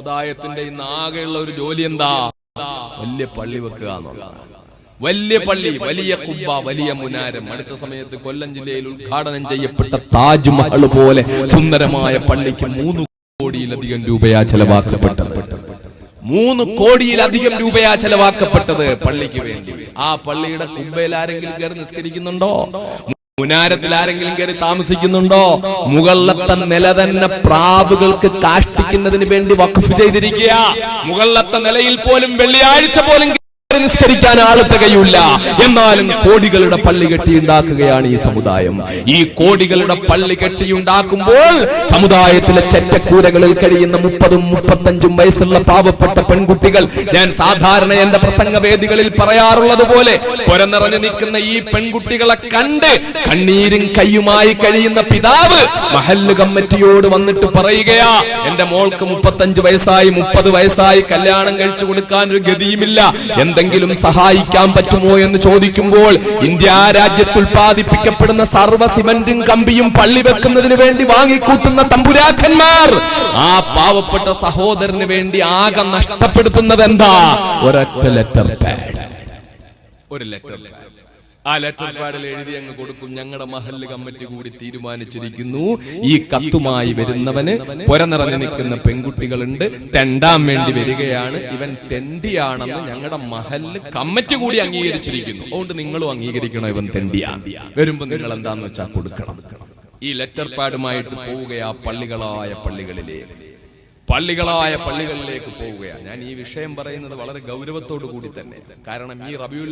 സമുദായത്തിന്റെ ഇന്ന് ആകെയുള്ള ഒരു ജോലി എന്താ? വലിയ പള്ളി വെക്കുക എന്നുള്ളതാണ്. വലിയ പള്ളി, വലിയ കുബ്ബ, വലിയ മുനാരം. അടുത്ത സമയത്ത് കൊല്ലം ജില്ലയിൽ ഉദ്ഘാടനം ചെയ്യപ്പെട്ട താജ്മഹൽ പോലെ സുന്ദരമായ പള്ളിക്ക് 3 കോടിയിലധികം രൂപയാ ചെലവാക്കപ്പെട്ടത്. 3 കോടിയിലധികം രൂപയാ ചെലവാക്കപ്പെട്ടത് പള്ളിക്ക് വേണ്ടി. ആ പള്ളിയുടെ കുബ്ബയിൽ ആരെങ്കിലും കയറി നിസ്കരിക്കുന്നുണ്ടോ? മുനാരത്തിൽ ആരെങ്കിലും കയറി താമസിക്കുന്നുണ്ടോ? മുകളിലത്തെ നില തന്നെ പ്രാവുകൾക്ക് കാഷ്ടിക്കുന്നതിന് വേണ്ടി വഖഫ് ചെയ്തിരിക്കുക. മുകളിലത്തെ നിലയിൽ പോലും വെള്ളിയാഴ്ച പോലും നിസ്കരിക്കാൻ ആള് തികയില്ല. എന്നാലും കോടികളുടെ പള്ളി കെട്ടിയുണ്ടാക്കുകയാണ് ഈ സമുദായം. ഈ കോടികളുടെ പള്ളി കെട്ടിയുണ്ടാക്കുമ്പോൾ സമുദായത്തിലെ ചെറ്റക്കൂരകളിൽ കഴിയുന്ന 30ഉം 35ഉം വയസ്സുള്ള പാവപ്പെട്ട പെൺകുട്ടികൾ, ഞാൻ സാധാരണ എന്റെ പ്രസംഗവേദികളിൽ പറയാറുള്ളത് പോലെ പുറനിറഞ്ഞു നിൽക്കുന്ന ഈ പെൺകുട്ടികളെ കണ്ട് കണ്ണീരും കയ്യുമായി കഴിയുന്ന പിതാവ് മഹല്ല് കമ്മിറ്റിയോട് വന്നിട്ട് പറയുകയാ, എന്റെ മോൾക്ക് 35 വയസ്സായി 30 വയസ്സായി കല്യാണം കഴിച്ചു കൊടുക്കാൻ ഒരു ഗതിയുമില്ല, എന്തെങ്കിലും സഹായിക്കാൻ പറ്റുമോ എന്ന് ചോദിക്കുമ്പോൾ ഇന്ത്യ രാജ്യത്ത് ഉൽപ്പാദിപ്പിക്കപ്പെടുന്ന സർവ്വ സിമന്റും കമ്പിയും പള്ളി വെക്കുന്നതിന് വേണ്ടി വാങ്ങിക്കൂട്ടുന്ന തമ്പുരാക്കന്മാർ ആ പാവപ്പെട്ട സഹോദരന് വേണ്ടി ആകെ നഷ്ടപ്പെടുത്തുന്നത് എന്താ? ഒരൊറ്റ ലെറ്റർ പാഡ്. ഒരു ലെറ്റർ പാഡ്. ആ ലെറ്റർ പാഡിൽ എഴുതി അങ്ങ് കൊടുക്കും. ഞങ്ങളുടെ മഹല്ല് കമ്മിറ്റി കൂടി തീരുമാനിച്ചിരിക്കുന്നു, ഈ കത്തുമായി വരുന്നവന് പുറനിറഞ്ഞു നിൽക്കുന്ന പെൺകുട്ടികളുണ്ട്, തെണ്ടാൻ വേണ്ടി വരികയാണ്, ഇവൻ തെണ്ടിയാണെന്ന് ഞങ്ങളുടെ മഹല്ല് കമ്മിറ്റി കൂടി അംഗീകരിച്ചിരിക്കുന്നു. അതുകൊണ്ട് നിങ്ങളും അംഗീകരിക്കണം, ഇവൻ തെണ്ടിയാ. വരുമ്പോ നിങ്ങൾ എന്താന്ന് വെച്ചാൽ കൊടുക്കണം. ഈ ലെറ്റർ പാഡുമായിട്ട് പോവുകയാ പള്ളികളിലേക്ക് പോവുകയാണ്. ഞാൻ ഈ വിഷയം പറയുന്നത് വളരെ ഗൗരവത്തോടു കൂടി തന്നെ. കാരണം ഈ റബീഉൽ